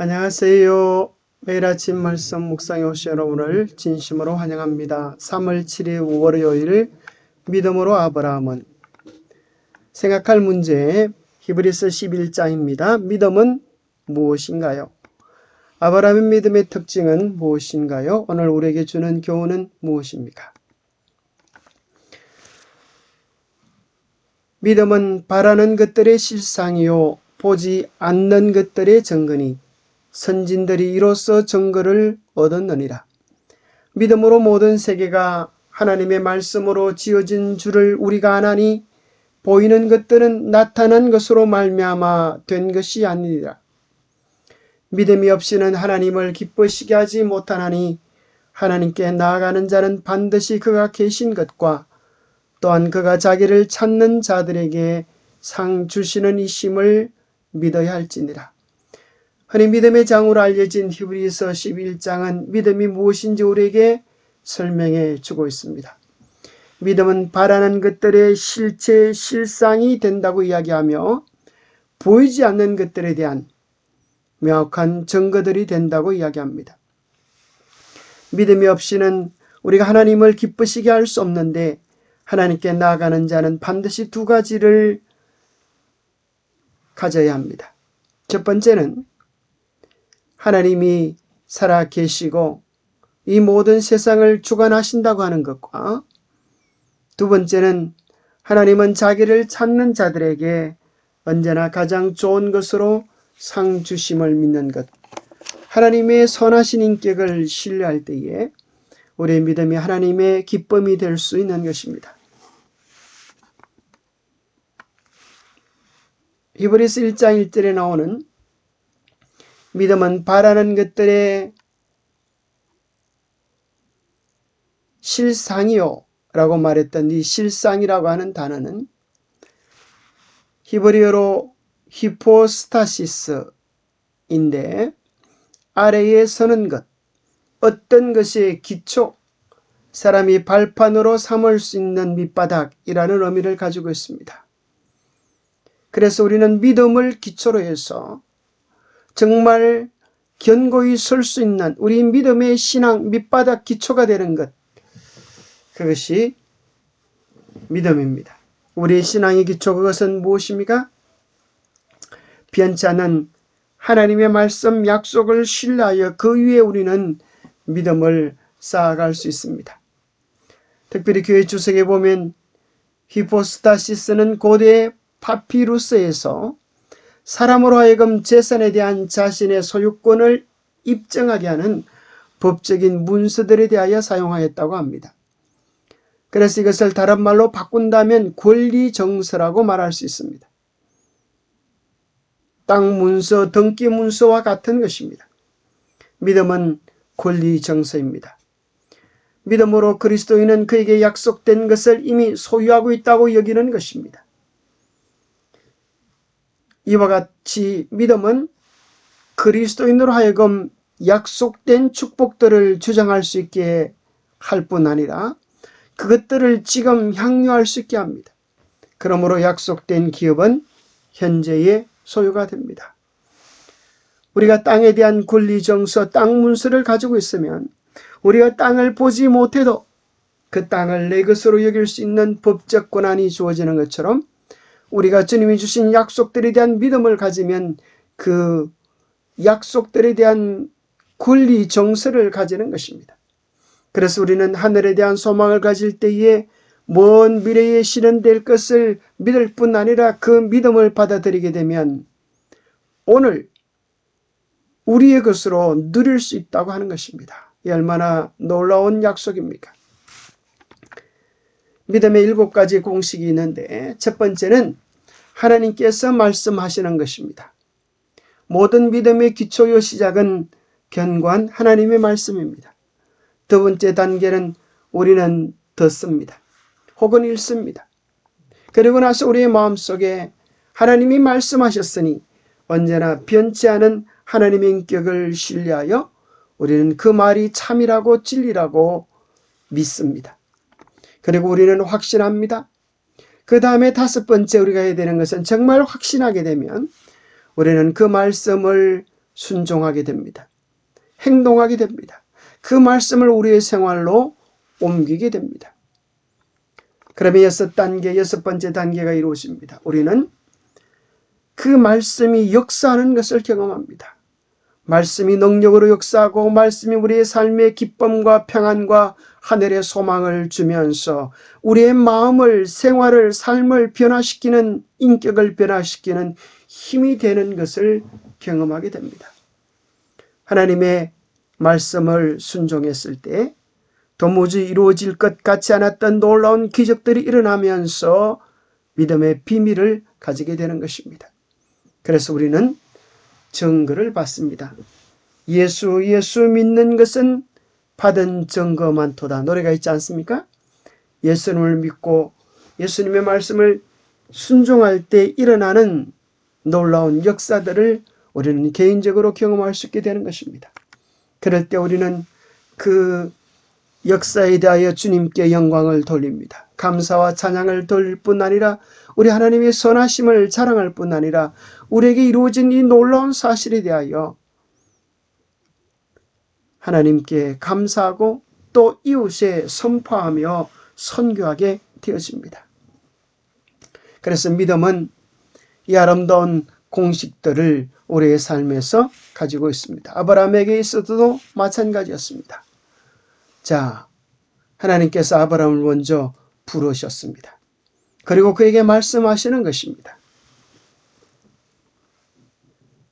안녕하세요. 매일 아침 말씀 묵상에 오신 여러분을 진심으로 환영합니다. 3월 7일 월요일 믿음으로 아브라함은 생각할 문제 히브리서 11장입니다. 믿음은 무엇인가요? 아브라함의 믿음의 특징은 무엇인가요? 오늘 우리에게 주는 교훈은 무엇입니까? 믿음은 바라는 것들의 실상이요 보지 않는 것들의 증거니 선진들이 이로써 증거를 얻었느니라. 믿음으로 모든 세계가 하나님의 말씀으로 지어진 줄을 우리가 아나니 보이는 것들은 나타난 것으로 말미암아 된 것이 아니니라. 믿음이 없이는 하나님을 기쁘시게 하지 못하나니 하나님께 나아가는 자는 반드시 그가 계신 것과 또한 그가 자기를 찾는 자들에게 상 주시는 이심을 믿어야 할지니라. 흔히 믿음의 장으로 알려진 히브리서 11장은 믿음이 무엇인지 우리에게 설명해 주고 있습니다. 믿음은 바라는 것들의 실체, 실상이 된다고 이야기하며 보이지 않는 것들에 대한 명확한 증거들이 된다고 이야기합니다. 믿음이 없이는 우리가 하나님을 기쁘시게 할 수 없는데 하나님께 나아가는 자는 반드시 두 가지를 가져야 합니다. 첫 번째는 하나님이 살아 계시고 이 모든 세상을 주관하신다고 하는 것과 두 번째는 하나님은 자기를 찾는 자들에게 언제나 가장 좋은 것으로 상 주심을 믿는 것. 하나님의 선하신 인격을 신뢰할 때에 우리의 믿음이 하나님의 기쁨이 될 수 있는 것입니다. 히브리서 1장 1절에 나오는 믿음은 바라는 것들의 실상이요 라고 말했던 이 실상이라고 하는 단어는 히브리어로 히포스타시스인데 아래에 서는 것, 어떤 것의 기초, 사람이 발판으로 삼을 수 있는 밑바닥이라는 의미를 가지고 있습니다. 그래서 우리는 믿음을 기초로 해서 정말 견고히 설 수 있는 우리 믿음의 신앙 밑바닥 기초가 되는 것, 그것이 믿음입니다. 우리의 신앙의 기초, 그것은 무엇입니까? 변치 않는 하나님의 말씀 약속을 신뢰하여 그 위에 우리는 믿음을 쌓아갈 수 있습니다. 특별히 교회 주석에 보면 히포스타시스는 고대 파피루스에서 사람으로 하여금 재산에 대한 자신의 소유권을 입증하게 하는 법적인 문서들에 대하여 사용하였다고 합니다. 그래서 이것을 다른 말로 바꾼다면 권리정서라고 말할 수 있습니다. 땅 문서, 등기 문서와 같은 것입니다. 믿음은 권리정서입니다. 믿음으로 그리스도인은 그에게 약속된 것을 이미 소유하고 있다고 여기는 것입니다. 이와 같이 믿음은 그리스도인으로 하여금 약속된 축복들을 주장할 수 있게 할 뿐 아니라 그것들을 지금 향유할 수 있게 합니다. 그러므로 약속된 기업은 현재의 소유가 됩니다. 우리가 땅에 대한 권리정서, 땅 문서를 가지고 있으면 우리가 땅을 보지 못해도 그 땅을 내 것으로 여길 수 있는 법적 권한이 주어지는 것처럼 우리가 주님이 주신 약속들에 대한 믿음을 가지면 그 약속들에 대한 권리 정서를 가지는 것입니다. 그래서 우리는 하늘에 대한 소망을 가질 때에 먼 미래에 실현될 것을 믿을 뿐 아니라 그 믿음을 받아들이게 되면 오늘 우리의 것으로 누릴 수 있다고 하는 것입니다. 이 얼마나 놀라운 약속입니까? 믿음의 7가지 공식이 있는데 첫 번째는 하나님께서 말씀하시는 것입니다. 모든 믿음의 기초요 시작은 견고한 하나님의 말씀입니다. 두 번째 단계는 우리는 듣습니다. 혹은 읽습니다. 그리고 나서 우리의 마음속에 하나님이 말씀하셨으니 언제나 변치 않은 하나님의 인격을 신뢰하여 우리는 그 말이 참이라고 진리라고 믿습니다. 그리고 우리는 확신합니다. 그 다음에 5번째 우리가 해야 되는 것은 정말 확신하게 되면 우리는 그 말씀을 순종하게 됩니다. 행동하게 됩니다. 그 말씀을 우리의 생활로 옮기게 됩니다. 그러면 여섯 번째 단계가 이루어집니다. 우리는 그 말씀이 역사하는 것을 경험합니다. 말씀이 능력으로 역사하고 말씀이 우리의 삶의 기쁨과 평안과 하늘의 소망을 주면서 우리의 마음을, 생활을, 삶을 변화시키는, 인격을 변화시키는 힘이 되는 것을 경험하게 됩니다. 하나님의 말씀을 순종했을 때 도무지 이루어질 것 같지 않았던 놀라운 기적들이 일어나면서 믿음의 비밀을 가지게 되는 것입니다. 그래서 우리는 증거를 받습니다. 예수 믿는 것은 받은 증거 많도다. 노래가 있지 않습니까? 예수님을 믿고 예수님의 말씀을 순종할 때 일어나는 놀라운 역사들을 우리는 개인적으로 경험할 수 있게 되는 것입니다. 그럴 때 우리는 그 역사에 대하여 주님께 영광을 돌립니다. 감사와 찬양을 돌릴 뿐 아니라 우리 하나님의 선하심을 자랑할 뿐 아니라 우리에게 이루어진 이 놀라운 사실에 대하여 하나님께 감사하고 또 이웃에 선포하며 선교하게 되어집니다. 그래서 믿음은 이 아름다운 공식들을 우리의 삶에서 가지고 있습니다. 아브라함에게 있어도 마찬가지였습니다. 자, 하나님께서 아브라함을 먼저 부르셨습니다. 그리고 그에게 말씀하시는 것입니다.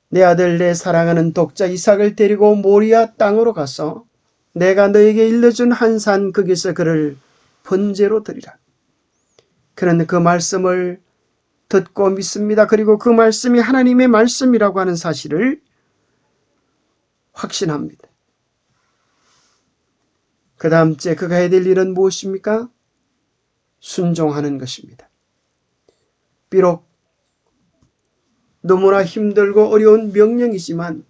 내 아들 내 사랑하는 독자 이삭을 데리고 모리아 땅으로 가서 내가 너에게 일러준 한 산 거기서 그를 번제로 드리라. 그는 그 말씀을 듣고 믿습니다. 그리고 그 말씀이 하나님의 말씀이라고 하는 사실을 확신합니다. 그 다음째 그가 해야 될 일은 무엇입니까? 순종하는 것입니다. 비록 너무나 힘들고 어려운 명령이지만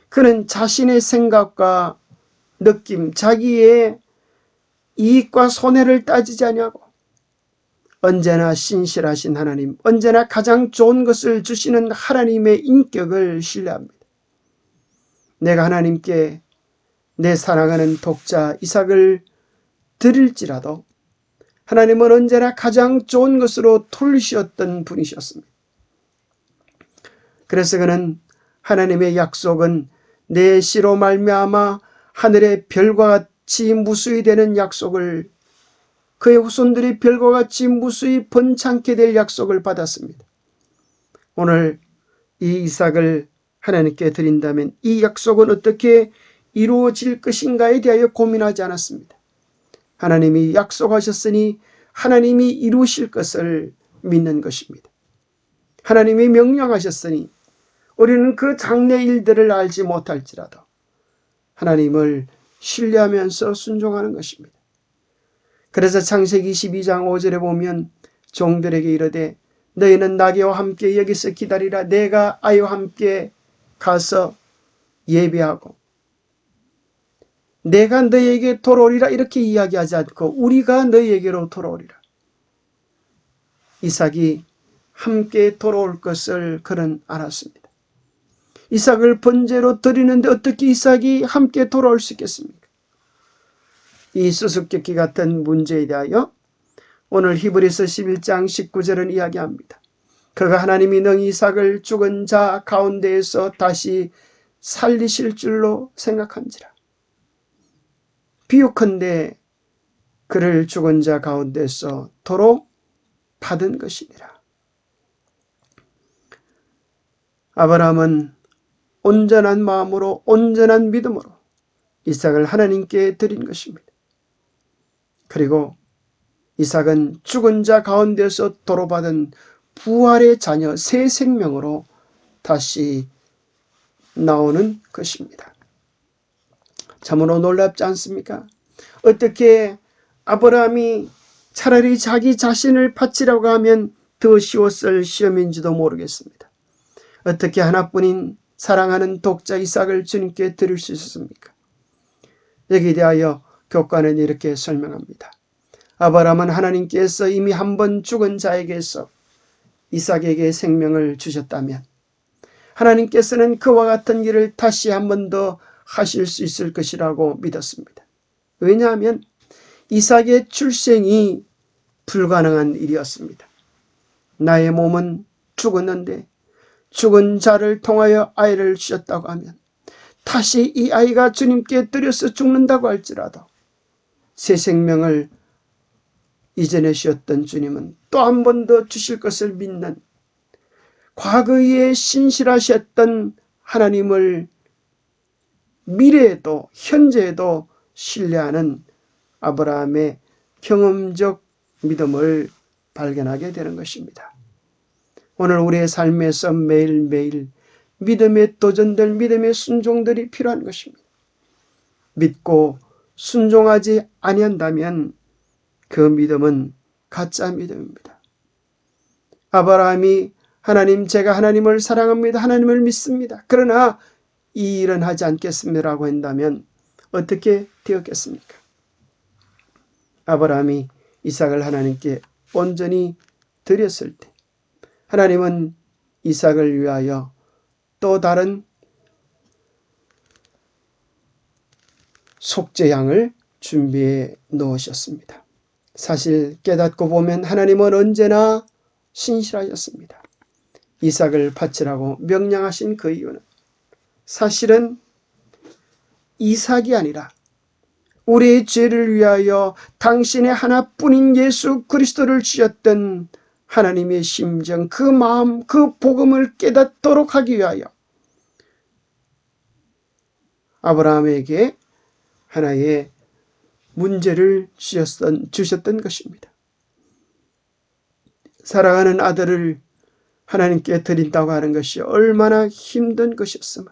그는 자신의 생각과 느낌, 자기의 이익과 손해를 따지지 아니하고 언제나 신실하신 하나님, 언제나 가장 좋은 것을 주시는 하나님의 인격을 신뢰합니다. 내가 하나님께 내 사랑하는 독자 이삭을 드릴지라도 하나님은 언제나 가장 좋은 것으로 돌리셨던 분이셨습니다. 그래서 그는 하나님의 약속은 내 씨로 말미암아 하늘의 별과 같이 무수히 되는 약속을, 그의 후손들이 별과 같이 무수히 번창케 될 약속을 받았습니다. 오늘 이 이삭을 하나님께 드린다면 이 약속은 어떻게 이루어질 것인가에 대하여 고민하지 않았습니다. 하나님이 약속하셨으니 하나님이 이루실 것을 믿는 것입니다. 하나님이 명령하셨으니 우리는 그 장래 일들을 알지 못할지라도 하나님을 신뢰하면서 순종하는 것입니다. 그래서 창세기 22장 5절에 보면 종들에게 이르되 너희는 나귀와 함께 여기서 기다리라. 내가 아이와 함께 가서 예배하고 내가 너희에게 돌아오리라. 이렇게 이야기하지 않고 우리가 너희에게로 돌아오리라. 이삭이 함께 돌아올 것을 그는 알았습니다. 이삭을 번제로 드리는데 어떻게 이삭이 함께 돌아올 수 있겠습니까? 이 수수께끼 같은 문제에 대하여 오늘 히브리서 11장 19절은 이야기합니다. 그가 하나님이 능히 이삭을 죽은 자 가운데에서 다시 살리실 줄로 생각한지라. 비유컨대 그를 죽은 자 가운데서 도로 받은 것이니라. 아브라함은 온전한 마음으로 온전한 믿음으로 이삭을 하나님께 드린 것입니다. 그리고 이삭은 죽은 자 가운데서 도로받은 부활의 자녀 새 생명으로 다시 나오는 것입니다. 참으로 놀랍지 않습니까? 어떻게 아브라함이 차라리 자기 자신을 바치라고 하면 더 쉬웠을 시험인지도 모르겠습니다. 어떻게 하나뿐인 사랑하는 독자 이삭을 주님께 드릴 수 있었습니까? 여기에 대하여 교과는 이렇게 설명합니다. 아브라함은 하나님께서 이미 한 번 죽은 자에게서 이삭에게 생명을 주셨다면 하나님께서는 그와 같은 일을 다시 한 번 더 하실 수 있을 것이라고 믿었습니다. 왜냐하면 이삭의 출생이 불가능한 일이었습니다. 나의 몸은 죽었는데 죽은 자를 통하여 아이를 주셨다고 하면 다시 이 아이가 주님께 드려서 죽는다고 할지라도 새 생명을 이전에 주셨던 주님은 또 한 번 더 주실 것을 믿는 과거에 신실하셨던 하나님을 미래에도 현재에도 신뢰하는 아브라함의 경험적 믿음을 발견하게 되는 것입니다. 오늘 우리의 삶에서 매일매일 믿음에 도전될 믿음의 순종들이 필요한 것입니다. 믿고 순종하지 아니한다면 그 믿음은 가짜 믿음입니다. 아브라함이 하나님, 제가 하나님을 사랑합니다. 하나님을 믿습니다. 그러나 이 일은 하지 않겠습니다라고 한다면 어떻게 되었겠습니까? 아브라함이 이삭을 하나님께 온전히 드렸을 때 하나님은 이삭을 위하여 또 다른 속죄양을 준비해 놓으셨습니다. 사실 깨닫고 보면 하나님은 언제나 신실하셨습니다. 이삭을 바치라고 명령하신 그 이유는 사실은 이삭이 아니라 우리의 죄를 위하여 당신의 하나뿐인 예수 그리스도를 주셨던 하나님의 심정, 그 마음, 그 복음을 깨닫도록 하기 위하여 아브라함에게 하나의 문제를 주셨던 것입니다. 사랑하는 아들을 하나님께 드린다고 하는 것이 얼마나 힘든 것이었음을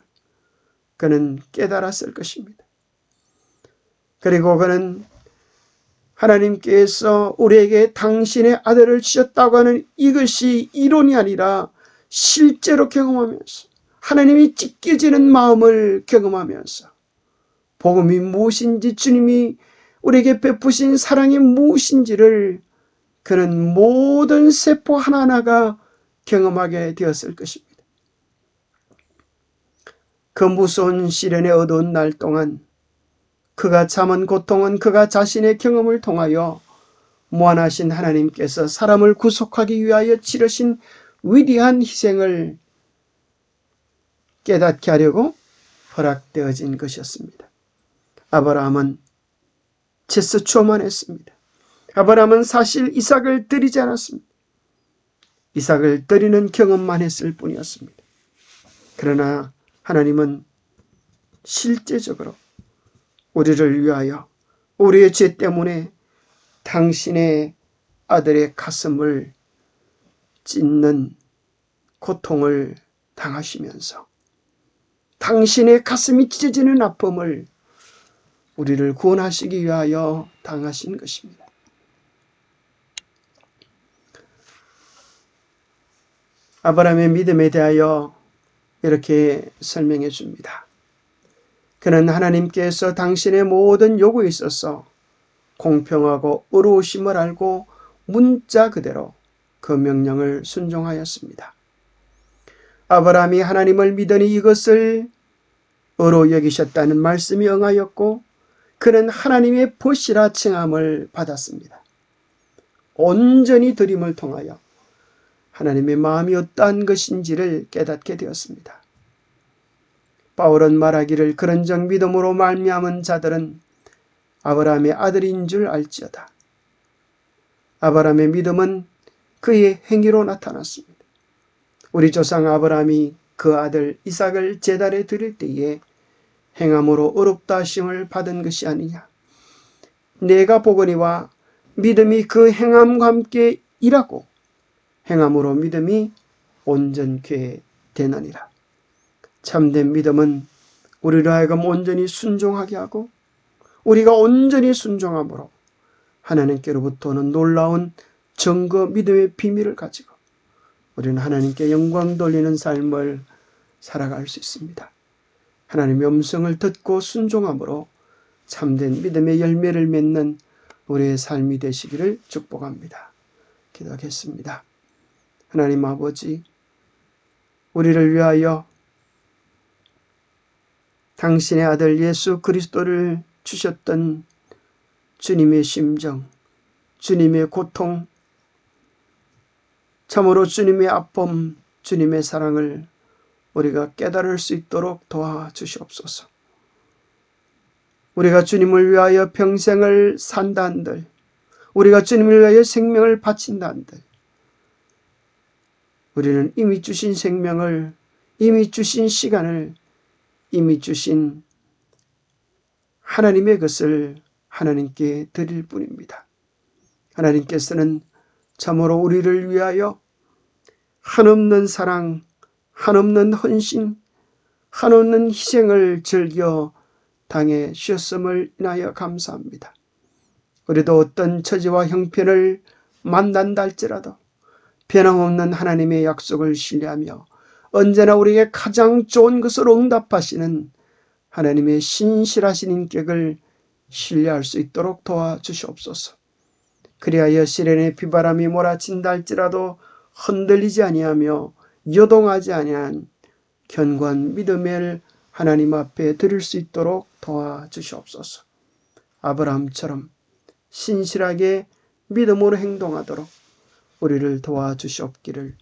그는 깨달았을 것입니다. 그리고 그는 하나님께서 우리에게 당신의 아들을 주셨다고 하는 이것이 이론이 아니라 실제로 경험하면서 하나님이 찢겨지는 마음을 경험하면서 복음이 무엇인지, 주님이 우리에게 베푸신 사랑이 무엇인지를 그는 모든 세포 하나하나가 경험하게 되었을 것입니다. 그 무서운 시련의 어두운 날 동안 그가 참은 고통은 그가 자신의 경험을 통하여 무한하신 하나님께서 사람을 구속하기 위하여 치르신 위대한 희생을 깨닫게 하려고 허락되어진 것이었습니다. 아브라함은 채서 초만했습니다. 아브라함은 사실 이삭을 드리지 않았습니다. 이삭을 드리는 경험만 했을 뿐이었습니다. 그러나 하나님은 실제적으로 우리를 위하여 우리의 죄 때문에 당신의 아들의 가슴을 찢는 고통을 당하시면서 당신의 가슴이 찢어지는 아픔을 우리를 구원하시기 위하여 당하신 것입니다. 아브라함의 믿음에 대하여 이렇게 설명해 줍니다. 그는 하나님께서 당신의 모든 요구에 있어서 공평하고 의로우심을 알고 문자 그대로 그 명령을 순종하였습니다. 아브라함이 하나님을 믿으니 이것을 의로 여기셨다는 말씀이 응하였고 그는 하나님의 벗이라 칭함을 받았습니다. 온전히 드림을 통하여 하나님의 마음이 어떠한 것인지를 깨닫게 되었습니다. 바울은 말하기를 그런즉 믿음으로 말미암은 자들은 아브라함의 아들인 줄 알지어다. 아브라함의 믿음은 그의 행위로 나타났습니다. 우리 조상 아브라함이 그 아들 이삭을 제단에 드릴 때에 행함으로 의롭다 하심을 받은 것이 아니냐. 내가 보거니와 믿음이 그 행함과 함께 일하고 행함으로 믿음이 온전케 되느니라. 참된 믿음은 우리로 하여금 온전히 순종하게 하고 우리가 온전히 순종함으로 하나님께로부터 오는 놀라운 증거 믿음의 비밀을 가지고 우리는 하나님께 영광 돌리는 삶을 살아갈 수 있습니다. 하나님의 음성을 듣고 순종함으로 참된 믿음의 열매를 맺는 우리의 삶이 되시기를 축복합니다. 기도하겠습니다. 하나님 아버지, 우리를 위하여 당신의 아들 예수 그리스도를 주셨던 주님의 심정, 주님의 고통, 참으로 주님의 아픔, 주님의 사랑을 우리가 깨달을 수 있도록 도와주시옵소서. 우리가 주님을 위하여 평생을 산다 한들, 우리가 주님을 위하여 생명을 바친다 한들, 우리는 이미 주신 생명을, 이미 주신 시간을, 이미 주신 하나님의 것을 하나님께 드릴 뿐입니다. 하나님께서는 참으로 우리를 위하여 한없는 사랑, 한없는 헌신, 한없는 희생을 즐겨 당해 주셨음을 인하여 감사합니다. 우리도 어떤 처지와 형편을 만난다 할지라도 변함없는 하나님의 약속을 신뢰하며 언제나 우리에게 가장 좋은 것으로 응답하시는 하나님의 신실하신 인격을 신뢰할 수 있도록 도와주시옵소서. 그리하여 시련의 비바람이 몰아친다 할지라도 흔들리지 아니하며 요동하지 아니한 견고한 믿음을 하나님 앞에 드릴 수 있도록 도와주시옵소서. 아브라함처럼 신실하게 믿음으로 행동하도록 우리를 도와주시옵기를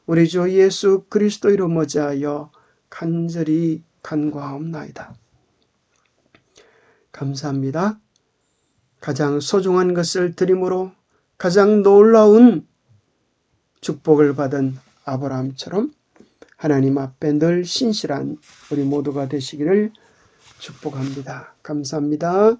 우리 주 예수 그리스도 이름 어지하여 간절히 간구하옵나이다. 감사합니다. 가장 소중한 것을 드림으로 가장 놀라운 축복을 받은 아브라함처럼 하나님 앞에 늘 신실한 우리 모두가 되시기를 축복합니다. 감사합니다.